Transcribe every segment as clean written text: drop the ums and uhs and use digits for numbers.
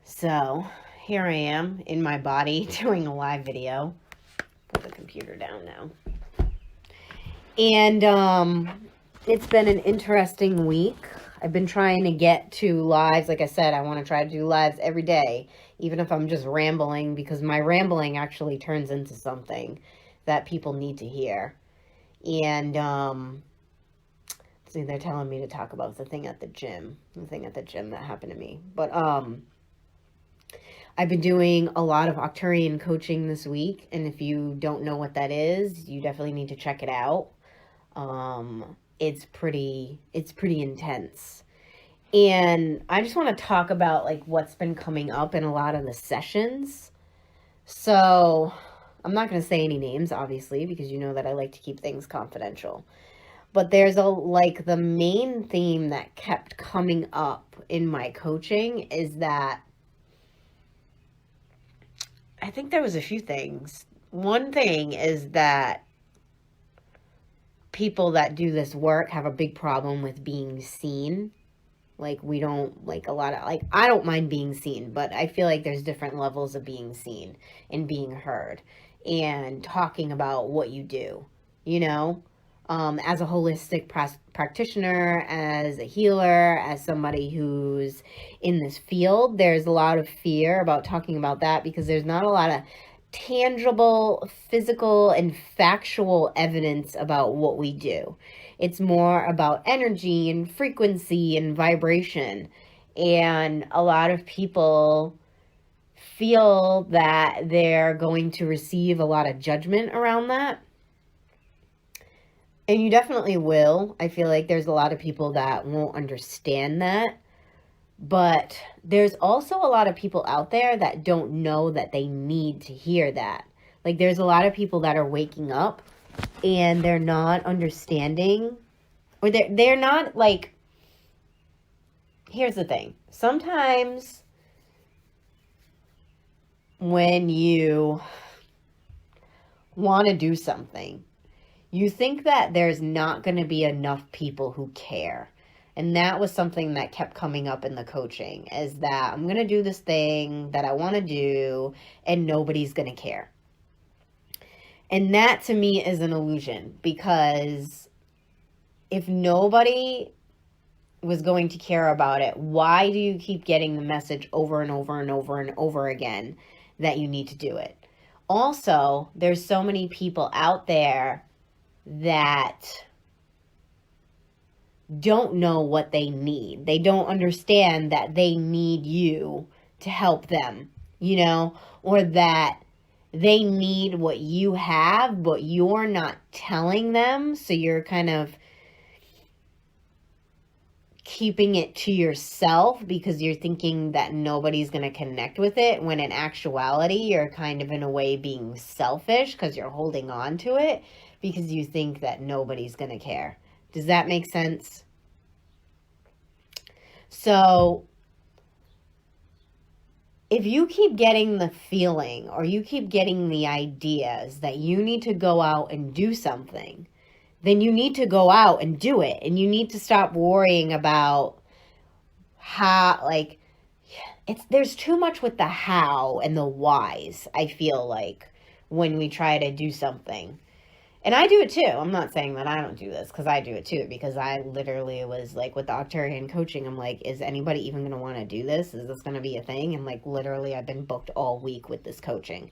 So here I am in my body doing a live video. Put the computer down now. And it's been an interesting week. I've been trying to get to lives. Like I said, I want to try to do lives every day, even if I'm just rambling, because my rambling actually turns into something that people need to hear. And see, they're telling me to talk about the thing at the gym that happened to me. But I've been doing a lot of Octarian coaching this week, and if you don't know what that is, you definitely need to check it out. It's pretty intense. And I just want to talk about like what's been coming up in a lot of the sessions. So I'm not going to say any names, obviously, because you know that I like to keep things confidential. But there's the main theme that kept coming up in my coaching is that I think there was a few things. One thing is that people that do this work have a big problem with being seen. Like, we don't, like, I don't mind being seen, but I feel like there's different levels of being seen and being heard and talking about what you do, you know? As a holistic practitioner, as a healer, as somebody who's in this field, there's a lot of fear about talking about that because there's not a lot of tangible, physical, and factual evidence about what we do. It's more about energy and frequency and vibration. And a lot of people feel that they're going to receive a lot of judgment around that. And you definitely will. I feel like there's a lot of people that won't understand that. But there's also a lot of people out there that don't know that they need to hear that. Like, there's a lot of people that are waking up and they're not understanding, or they're not like, here's the thing. Sometimes when you want to do something, you think that there's not going to be enough people who care. And that was something that kept coming up in the coaching, is that I'm going to do this thing that I want to do and nobody's going to care. And that to me is an illusion, because if nobody was going to care about it, why do you keep getting the message over and over and over and over again that you need to do it? Also, there's so many people out there that don't know what they need. They don't understand that they need you to help them, you know, or that they need what you have, but you're not telling them. So you're kind of keeping it to yourself because you're thinking that nobody's going to connect with it, when in actuality, you're kind of in a way being selfish because you're holding on to it because you think that nobody's going to care. Does that make sense? So if you keep getting the feeling, or you keep getting the ideas that you need to go out and do something, then you need to go out and do it. And you need to stop worrying about how, like, there's too much with the how and the whys, I feel like, when we try to do something. And I do it too. I'm not saying that I don't do this, because I do it too, because I literally was like, with the Octarian coaching, I'm like, is anybody even going to want to do this? Is this going to be a thing? And like, literally, I've been booked all week with this coaching.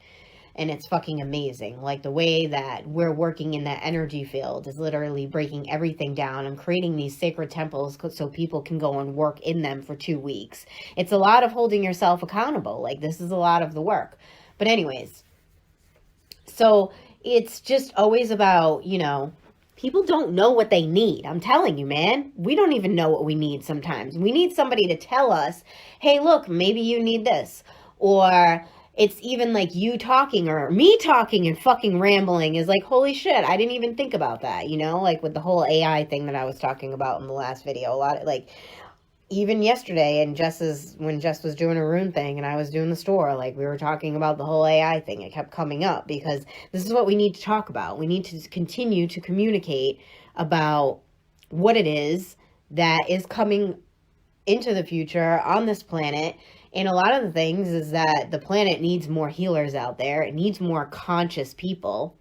And it's fucking amazing. Like, the way that we're working in that energy field is literally breaking everything down and creating these sacred temples so people can go and work in them for 2 weeks. It's a lot of holding yourself accountable. Like, this is a lot of the work. But anyways, so it's just always about, you know, people don't know what they need. I'm telling you, man, we don't even know what we need sometimes. We need somebody to tell us, hey, look, maybe you need this. Or it's even like you talking, or me talking and fucking rambling is like, holy shit, I didn't even think about that, you know, like with the whole AI thing that I was talking about in the last video. A lot of, like, even yesterday, and when Jess was doing a rune thing and I was doing the store, like, we were talking about the whole AI thing. It kept coming up because this is what we need to talk about. We need to continue to communicate about what it is that is coming into the future on this planet And a lot of the things is that the planet needs more healers out there. It needs more conscious people.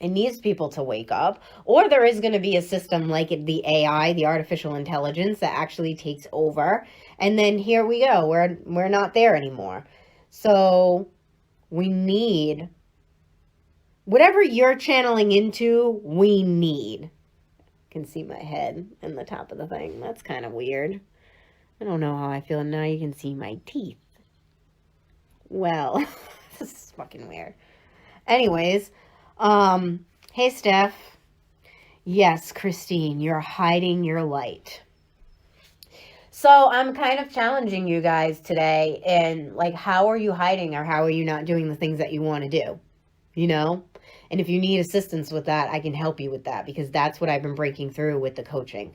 It needs people to wake up. Or there is going to be a system like the AI, the artificial intelligence, that actually takes over. And then here we go. We're not there anymore. So we need whatever you're channeling into, we need. I can see my head in the top of the thing. That's kind of weird. I don't know how I feel. Now you can see my teeth. Well, this is fucking weird. Anyways, hey Steph. Yes, Christine, you're hiding your light. So I'm kind of challenging you guys today in like, how are you hiding, or how are you not doing the things that you want to do? You know? And if you need assistance with that, I can help you with that, because that's what I've been breaking through with the coaching.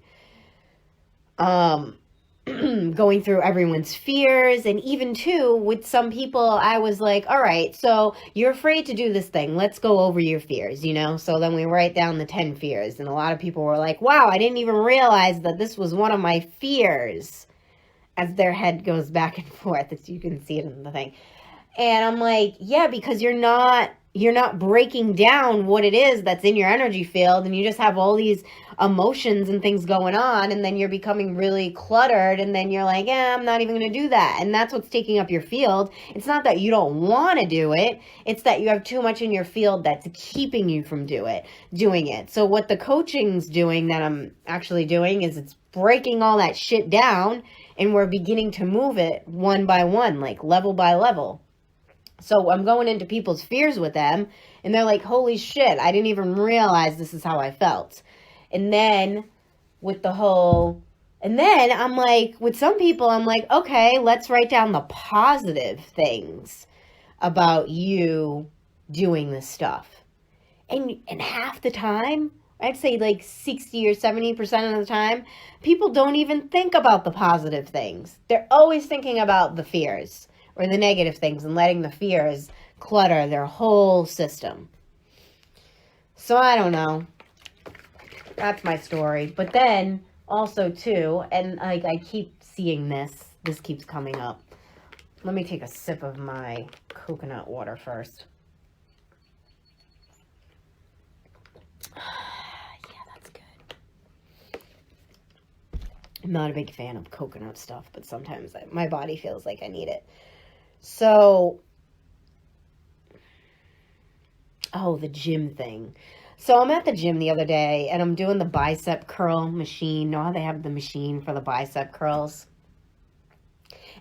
Going through everyone's fears, and even too with some people I was like, all right, so you're afraid to do this thing, let's go over your fears, you know? So then we write down the 10 fears, and a lot of people were like, wow, I didn't even realize that this was one of my fears, as their head goes back and forth, as you can see it in the thing. And I'm like, yeah, because you're not breaking down what it is that's in your energy field, and you just have all these emotions and things going on, and then you're becoming really cluttered, and then you're like, I'm not even going to do that. And that's what's taking up your field. It's not that you don't want to do it. It's that you have too much in your field that's keeping you from doing it. So what the coaching's doing, that I'm actually doing, is it's breaking all that shit down, and we're beginning to move it one by one, like level by level. So I'm going into people's fears with them, and they're like, holy shit, I didn't even realize this is how I felt. And then I'm like, with some people, I'm like, okay, let's write down the positive things about you doing this stuff. And half the time, I'd say like 60 or 70% of the time, people don't even think about the positive things. They're always thinking about the fears or the negative things, and letting the fears clutter their whole system. So I don't know. That's my story. But then also too, and like I keep seeing this keeps coming up. Let me take a sip of my coconut water first. Yeah, that's good. I'm not a big fan of coconut stuff, but sometimes my body feels like I need it. So, the gym thing. So I'm at the gym the other day, and I'm doing the bicep curl machine. Know how they have the machine for the bicep curls?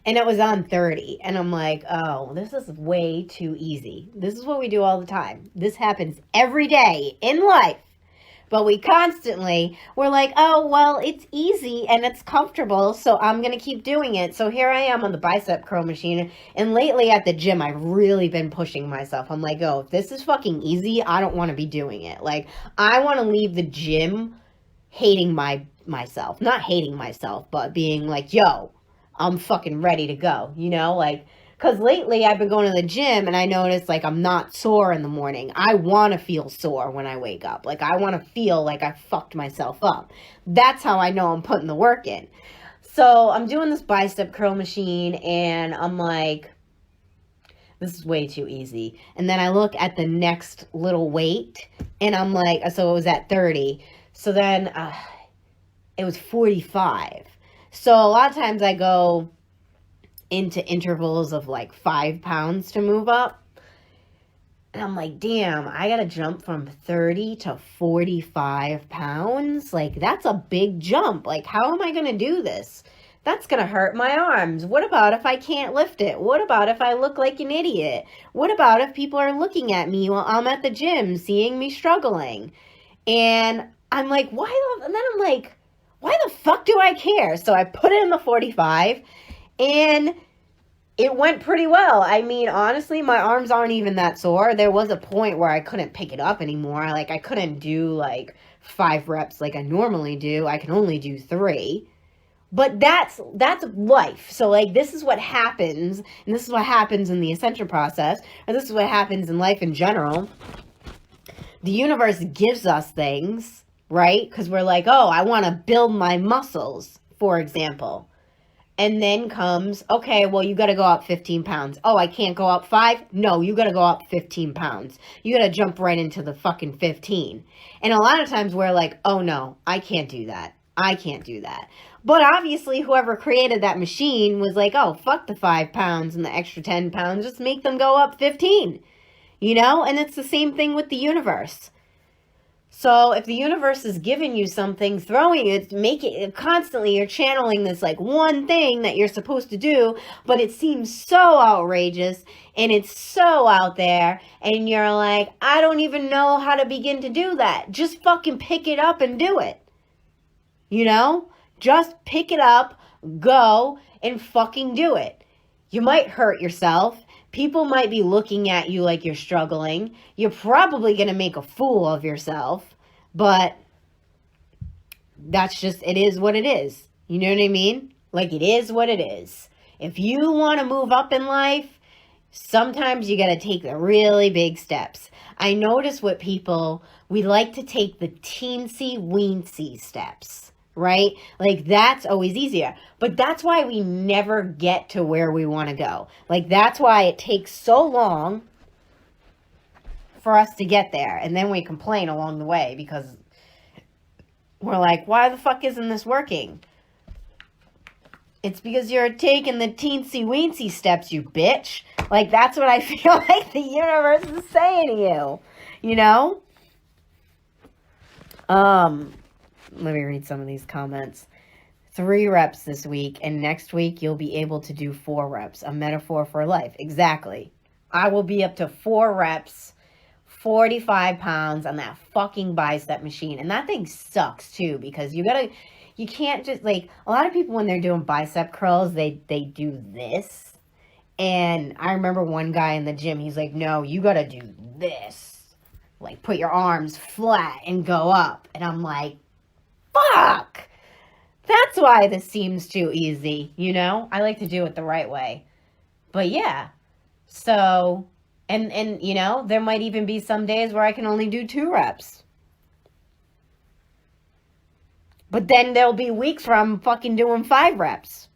And it was on 30. And I'm like, oh, this is way too easy. This is what we do all the time. This happens every day in life. But we're like, oh, well, it's easy and it's comfortable, so I'm going to keep doing it. So here I am on the bicep curl machine. And lately at the gym, I've really been pushing myself. I'm like, oh, if this is fucking easy, I don't want to be doing it. Like, I want to leave the gym hating myself. Not hating myself, but being like, yo, I'm fucking ready to go. You know, like, because lately I've been going to the gym, and I notice, like, I'm not sore in the morning. I want to feel sore when I wake up. Like, I want to feel like I fucked myself up. That's how I know I'm putting the work in. So I'm doing this bicep curl machine, and I'm like, this is way too easy. And then I look at the next little weight, and I'm like, so it was at 30. So then it was 45. So a lot of times I go into intervals of like 5 pounds to move up. And I'm like, damn, I gotta jump from 30 to 45 pounds. Like, that's a big jump. Like, how am I gonna do this? That's gonna hurt my arms. What about if I can't lift it? What about if I look like an idiot? What about if people are looking at me while I'm at the gym, seeing me struggling? And I'm like, why the fuck do I care? So I put in the 45, and it went pretty well. I mean, honestly, my arms aren't even that sore. There was a point where I couldn't pick it up anymore. Like, I couldn't do like 5 reps like I normally do. I can only do 3. But that's life. So like, this is what happens, and this is what happens in the ascension process, or this is what happens in life in general. The universe gives us things, right? Because we're like, oh, I want to build my muscles, for example. And then comes, okay, well, you got to go up 15 pounds. Oh, I can't go up 5? No, you got to go up 15 pounds. You got to jump right into the fucking 15. And a lot of times we're like, oh no, I can't do that. I can't do that. But obviously, whoever created that machine was like, oh, fuck the 5 pounds and the extra 10 pounds. Just make them go up 15. You know? And it's the same thing with the universe. So if the universe is giving you something, throwing it, making it constantly, you're channeling this like one thing that you're supposed to do, but it seems so outrageous and it's so out there, and you're like, I don't even know how to begin to do that. Just fucking pick it up and do it. You know? Just pick it up, go, and fucking do it. You might hurt yourself. People might be looking at you like you're struggling. You're probably going to make a fool of yourself. But that's just, it is what it is. You know what I mean? Like, it is what it is. If you want to move up in life, sometimes you got to take the really big steps. I notice with people, we like to take the teensy-weensy steps. Right? Like, that's always easier. But that's why we never get to where we want to go. Like, that's why it takes so long for us to get there. And then we complain along the way because we're like, why the fuck isn't this working? It's because you're taking the teensy-weensy steps, you bitch. Like, that's what I feel like the universe is saying to you. You know? Let me read some of these comments. 3 reps this week, and next week you'll be able to do 4 reps. A metaphor for life. Exactly. I will be up to 4 reps, 45 pounds on that fucking bicep machine. And that thing sucks too, because you can't just, like, a lot of people when they're doing bicep curls, they do this. And I remember one guy in the gym, he's like, no, you gotta do this. Like, put your arms flat and go up. And I'm like, fuck! That's why this seems too easy, you know? I like to do it the right way. But yeah. So, and you know, there might even be some days where I can only do 2 reps. But then there'll be weeks where I'm fucking doing 5 reps.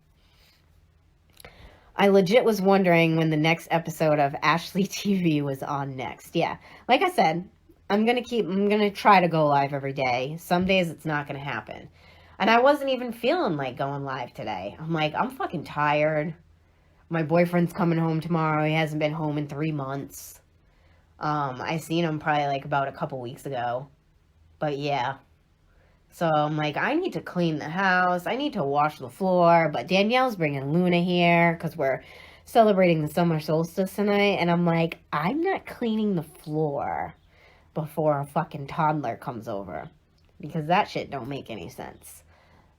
I legit was wondering when the next episode of Ashley TV was on next. Yeah. Like I said, I'm going to try to go live every day. Some days it's not going to happen. And I wasn't even feeling like going live today. I'm like, I'm fucking tired. My boyfriend's coming home tomorrow. He hasn't been home in 3 months. I seen him probably like about a couple weeks ago. But yeah. So I'm like, I need to clean the house. I need to wash the floor. But Danielle's bringing Luna here because we're celebrating the summer solstice tonight. And I'm like, I'm not cleaning the floor before a fucking toddler comes over, because that shit don't make any sense.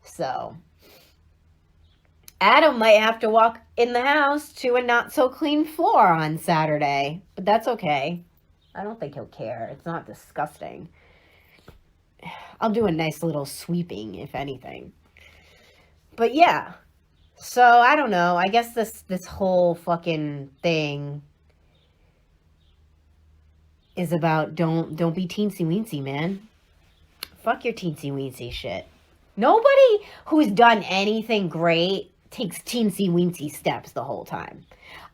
So Adam might have to walk in the house to a not so clean floor on Saturday, but that's okay. I don't think he'll care. It's not disgusting. I'll do a nice little sweeping, if anything. But yeah, so I don't know. I guess this whole fucking thing is about don't be teensy-weensy, man. Fuck your teensy-weensy shit. Nobody who's done anything great takes teensy-weensy steps the whole time.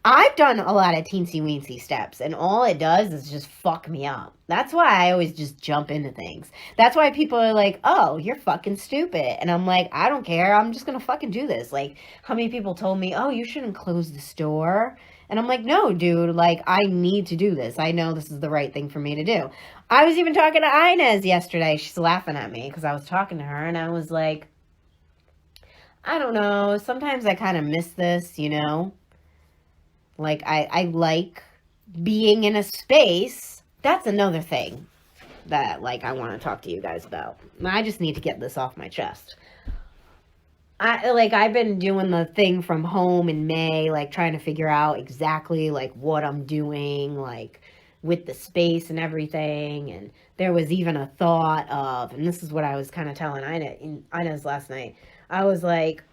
I've done a lot of teensy-weensy steps, and all it does is just fuck me up. That's why I always just jump into things. That's why people are like, oh, you're fucking stupid. And I'm like, I don't care. I'm just going to fucking do this. Like, how many people told me, oh, you shouldn't close the store? And I'm like, no, dude, like, I need to do this. I know this is the right thing for me to do. I was even talking to Inez yesterday. She's laughing at me because I was talking to her, and I was like, I don't know. Sometimes I kind of miss this, you know? Like, I like being in a space. That's another thing that, like, I want to talk to you guys about. I just need to get this off my chest. I've been doing the thing from home in May, like, trying to figure out exactly, like, what I'm doing, like, with the space and everything. And there was even a thought of, and this is what I was kind of telling Inez last night. I was like,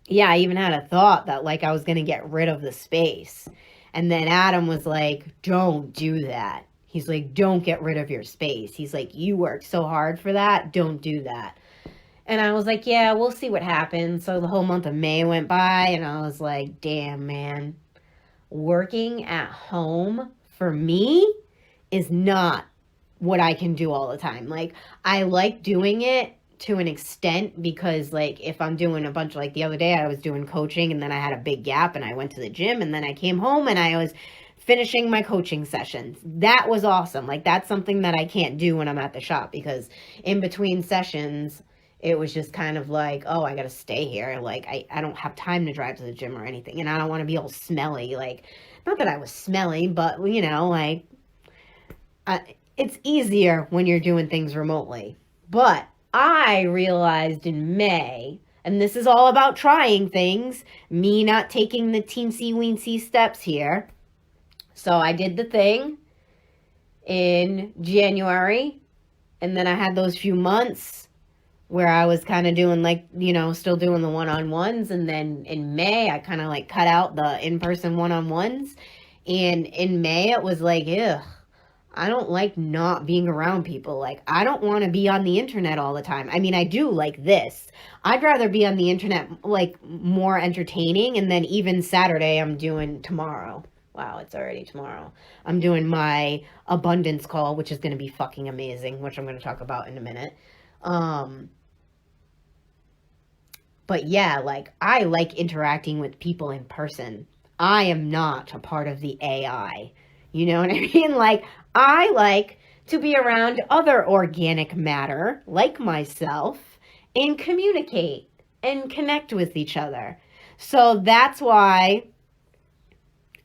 yeah, I even had a thought that, like, I was going to get rid of the space. And then Adam was like, don't do that. He's like, don't get rid of your space. He's like, you worked so hard for that. Don't do that. And I was like, yeah, we'll see what happens. So the whole month of May went by, and I was like, damn, man, working at home for me is not what I can do all the time. Like, I like doing it to an extent because, like, if I'm doing a bunch, like the other day I was doing coaching and then I had a big gap and I went to the gym and then I came home and I was finishing my coaching sessions. That was awesome. Like, that's something that I can't do when I'm at the shop because in between sessions, it was just kind of like, oh, I got to stay here. Like, I don't have time to drive to the gym or anything. And I don't want to be all smelly. Like, not that I was smelly, but, you know, like, it's easier when you're doing things remotely. But I realized in May, and this is all about trying things, me not taking the teensy weensy steps here. So I did the thing in January, and then I had those few months where I was kind of doing like, you know, still doing the one-on-ones. And then in May, I kind of like cut out the in-person one-on-ones. And in May, it was like, ugh, I don't like not being around people. Like, I don't want to be on the internet all the time. I mean, I do like this. I'd rather be on the internet, like, more entertaining. And then even Saturday, I'm doing tomorrow. Wow, it's already tomorrow. I'm doing my abundance call, which is going to be fucking amazing, which I'm going to talk about in a minute. But yeah, like, I like interacting with people in person. I am not a part of the AI. You know what I mean? Like, I like to be around other organic matter, like myself, and communicate and connect with each other. So that's why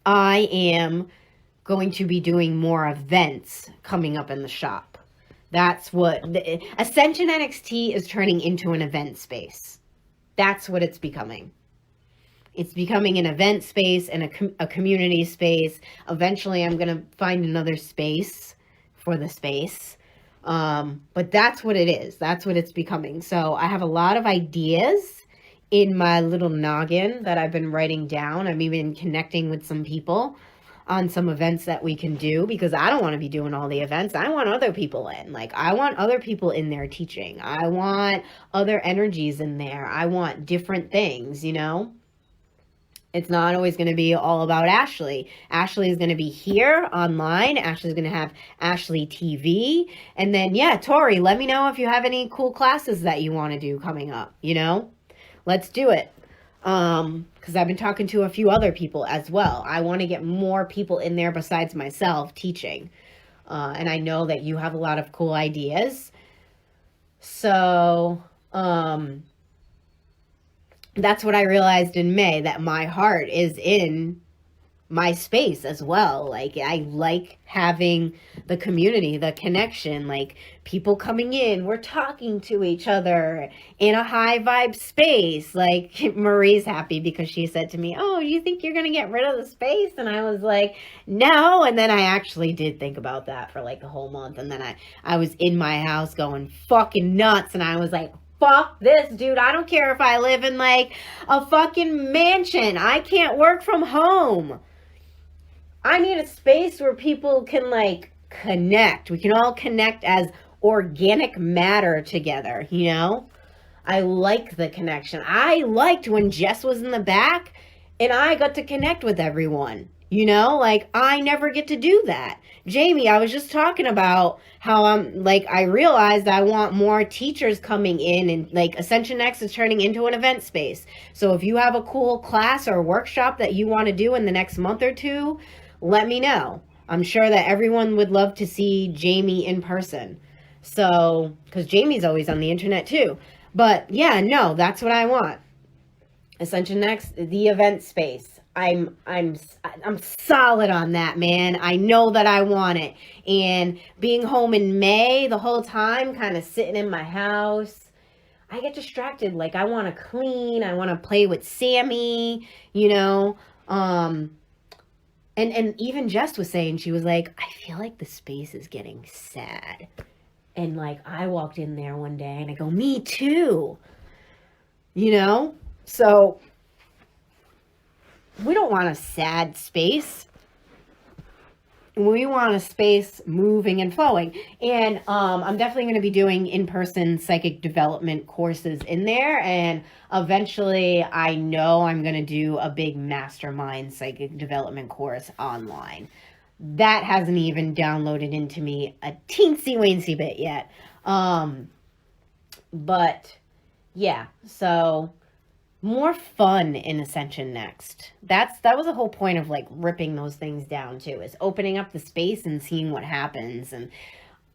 I am going to be doing more events coming up in the shop. That's what Ascension NXT is turning into, an event space. That's what it's becoming. It's becoming an event space and a community space. Eventually, I'm going to find another space for the space. But that's what it is. That's what it's becoming. So I have a lot of ideas in my little noggin that I've been writing down. I'm even connecting with some people on some events that we can do because I don't want to be doing all the events. I want other people in. Like, I want other people in there teaching. I want other energies in there. I want different things, you know? It's not always going to be all about Ashley. Ashley is going to be here online. Ashley's going to have Ashley TV. And then, yeah, Tori, let me know if you have any cool classes that you want to do coming up, you know? Let's do it. Because I've been talking to a few other people as well. I want to get more people in there besides myself teaching. And I know that you have a lot of cool ideas. So, that's what I realized in May, that my heart is in my space as well. Like, I like having the community, the connection, like people coming in, we're talking to each other in a high vibe space. Like, Marie's happy because she said to me, oh, do you think you're going to get rid of the space? And I was like, no. And then I actually did think about that for like the whole month. And then I was in my house going fucking nuts. And I was like, fuck this, dude. I don't care if I live in like a fucking mansion. I can't work from home. I need a space where people can like connect. We can all connect as organic matter together, you know? I like the connection. I liked when Jess was in the back and I got to connect with everyone. You know, like, I never get to do that. Jamie, I was just talking about how I realized I want more teachers coming in, and like Ascension Nxt is turning into an event space. So if you have a cool class or workshop that you want to do in the next month or two, let me know. I'm sure that everyone would love to see Jamie in person. So, because Jamie's always on the internet too. But yeah, no, that's what I want. Ascension Nxt, the event space. I'm solid on that, man. I know that I want it. And being home in May the whole time, kind of sitting in my house, I get distracted. Like, I want to clean. I want to play with Sammy, you know. And even Jess was saying, she was like, I feel like the space is getting sad. And like, I walked in there one day and I go, me too. You know? So we don't want a sad space. we want a space moving and flowing. And I'm definitely going to be doing in-person psychic development courses in there. And eventually, I know I'm going to do a big mastermind psychic development course online. That hasn't even downloaded into me a teensy-weensy bit yet. But yeah, so more fun in Ascension Next. That was the whole point of like ripping those things down too, is opening up the space and seeing what happens. And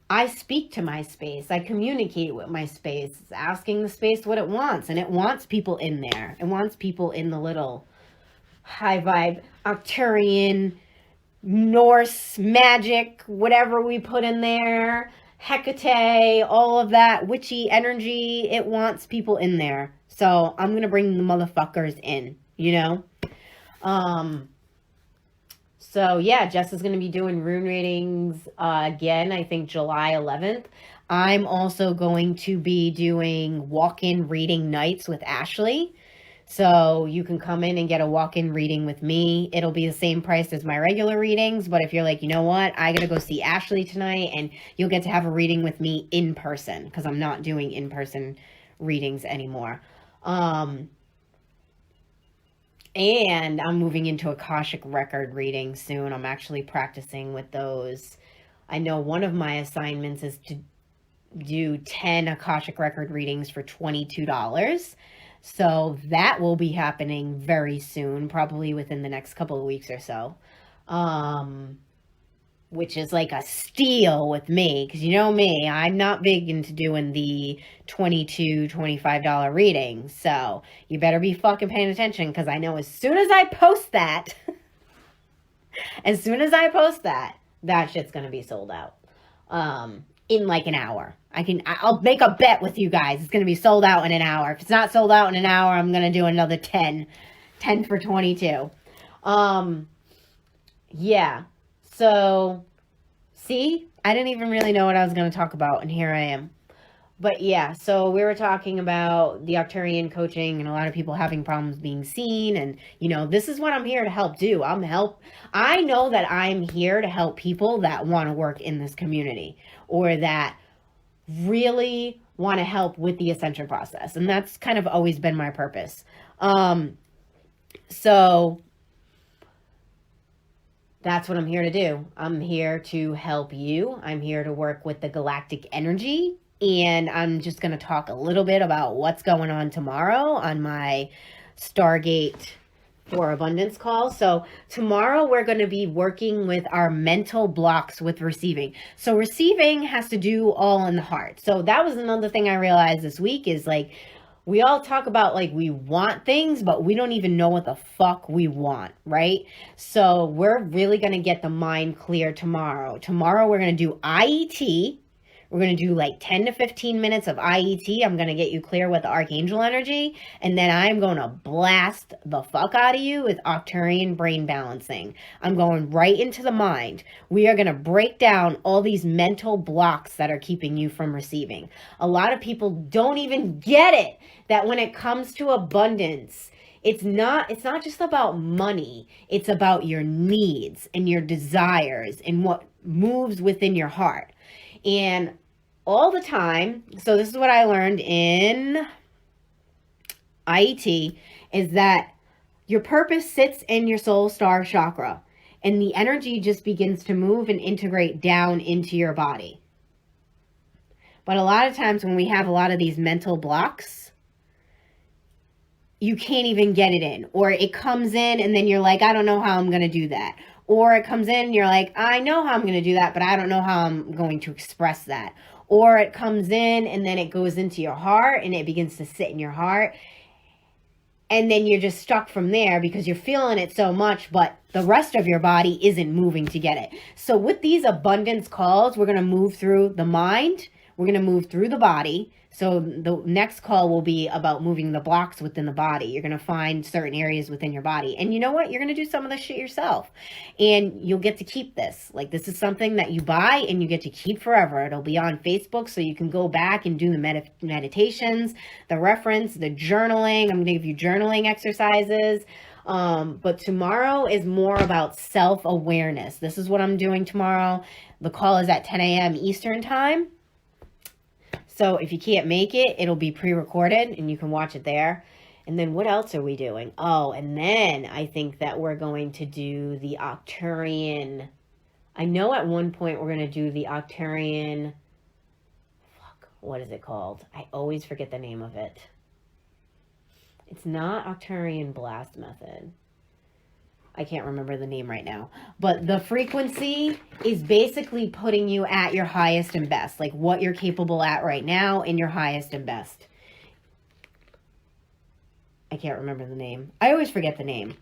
I speak to my space. I communicate with my space, asking the space what it wants, and it wants people in there. It wants people in the little high vibe Arcturian, Norse magic, whatever we put in there, Hecate, all of that witchy energy. It wants people in there. So I'm going to bring the motherfuckers in, you know? So yeah, Jess is going to be doing rune readings again, I think July 11th. I'm also going to be doing walk-in reading nights with Ashley. So you can come in and get a walk-in reading with me. It'll be the same price as my regular readings, but if you're like, you know what, I gotta go see Ashley tonight, and you'll get to have a reading with me in person, because I'm not doing in-person readings anymore. And I'm moving into Akashic record reading soon. I'm actually practicing with those. I know one of my assignments is to do 10 Akashic record readings for $22. So that will be happening very soon, probably within the next couple of weeks or so. Which is like a steal with me, because you know me, I'm not big into doing the $22, $25 readings. So you better be fucking paying attention, because I know as soon as I post that, that shit's going to be sold out. In like an hour. I'll make a bet with you guys. It's going to be sold out in an hour. If it's not sold out in an hour, I'm going to do another 10 for 22. Yeah. So, see, I didn't even really know what I was going to talk about, and here I am. But yeah, so we were talking about the Arcturian coaching and a lot of people having problems being seen. And, you know, this is what I'm here to help do. I know that I'm here to help people that want to work in this community, or that really want to help with the ascension process. And that's kind of always been my purpose. So that's what I'm here to do. I'm here to help you. I'm here to work with the galactic energy. And I'm just going to talk a little bit about what's going on tomorrow on my Stargate for Abundance call. So tomorrow we're going to be working with our mental blocks with receiving. So receiving has to do all in the heart. So that was another thing I realized this week, is like, we all talk about like we want things, but we don't even know what the fuck we want, right? So we're really going to get the mind clear tomorrow. Tomorrow we're going to do IET. We're going to do like 10 to 15 minutes of IET. I'm going to get you clear with the Archangel energy. And then I'm going to blast the fuck out of you with Arcturian brain balancing. I'm going right into the mind. We are going to break down all these mental blocks that are keeping you from receiving. A lot of people don't even get it, that when it comes to abundance, it's not just about money. It's about your needs and your desires and what moves within your heart. And all the time, so this is what I learned in IET, is that your purpose sits in your soul star chakra, and the energy just begins to move and integrate down into your body. But a lot of times when we have a lot of these mental blocks, you can't even get it in, or it comes in and then you're like, I don't know how I'm going to do that. Or it comes in and you're like, I know how I'm going to do that, but I don't know how I'm going to express that. Or it comes in and then it goes into your heart and it begins to sit in your heart. And then you're just stuck from there because you're feeling it so much, but the rest of your body isn't moving to get it. So with these abundance calls, we're going to move through the mind. We're going to move through the body. So the next call will be about moving the blocks within the body. You're going to find certain areas within your body. And you know what? You're going to do some of this shit yourself. And you'll get to keep this. Like, this is something that you buy and you get to keep forever. It'll be on Facebook, so you can go back and do the meditations, the reference, the journaling. I'm going to give you journaling exercises. But tomorrow is more about self-awareness. This is what I'm doing tomorrow. The call is at 10 a.m. Eastern time. So if you can't make it, it'll be pre-recorded and you can watch it there. And then what else are we doing? Oh, and then I think that we're going to do the Octurian. I know at one point we're going to do the Octurian. Fuck, what is it called? I always forget the name of it. It's not Octurian Blast Method. I can't remember the name right now. But the frequency is basically putting you at your highest and best. Like what you're capable at right now in your highest and best. I can't remember the name. I always forget the name.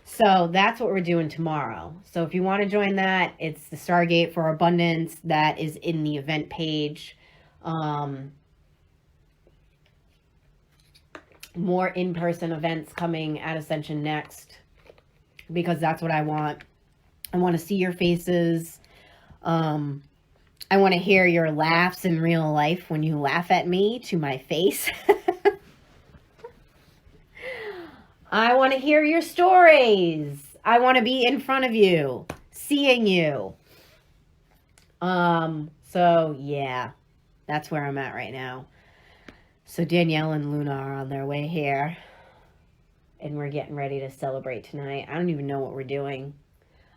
So that's what we're doing tomorrow. So if you want to join that, it's the Stargate for Abundance. That is in the event page. More in-person events coming at Ascension Next. Because that's what I want. I want to see your faces. I want to hear your laughs in real life when you laugh at me to my face. I want to hear your stories. I want to be in front of you, seeing you. So yeah, that's where I'm at right now. So Danielle and Luna are on their way here. And we're getting ready to celebrate tonight. I don't even know what we're doing.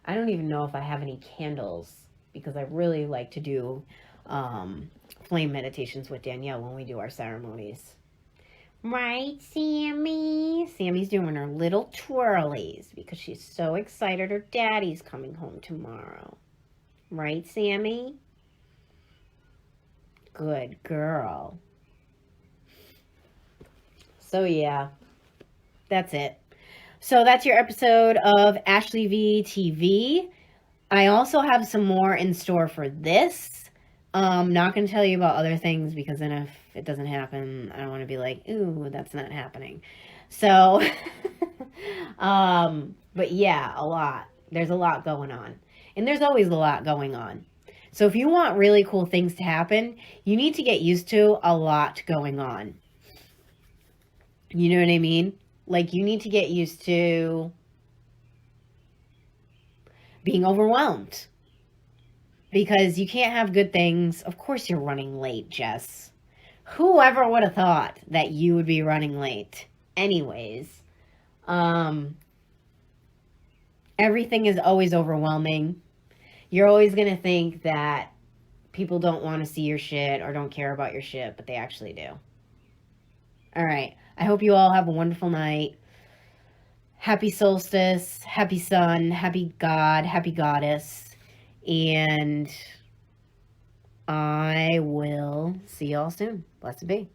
I don't even know if I have any candles. Because I really like to do flame meditations with Danielle when we do our ceremonies. Right, Sammy? Sammy's doing her little twirlies because she's so excited her daddy's coming home tomorrow. Right, Sammy? Good girl. So, yeah. That's it. So, that's your episode of Ashley V TV. I also have some more in store for this. Not going to tell you about other things because then if it doesn't happen, I don't want to be like, ooh, that's not happening. So, but yeah, a lot. There's a lot going on. And there's always a lot going on. So if you want really cool things to happen, you need to get used to a lot going on. You know what I mean? Like you need to get used to being overwhelmed. Because you can't have good things. Of course you're running late, Jess. Whoever would have thought that you would be running late? Anyways. Everything is always overwhelming. You're always going to think that people don't want to see your shit or don't care about your shit, but they actually do. Alright. I hope you all have a wonderful night. Happy solstice. Happy sun. Happy God. Happy goddess. And I will see y'all soon. Blessed be.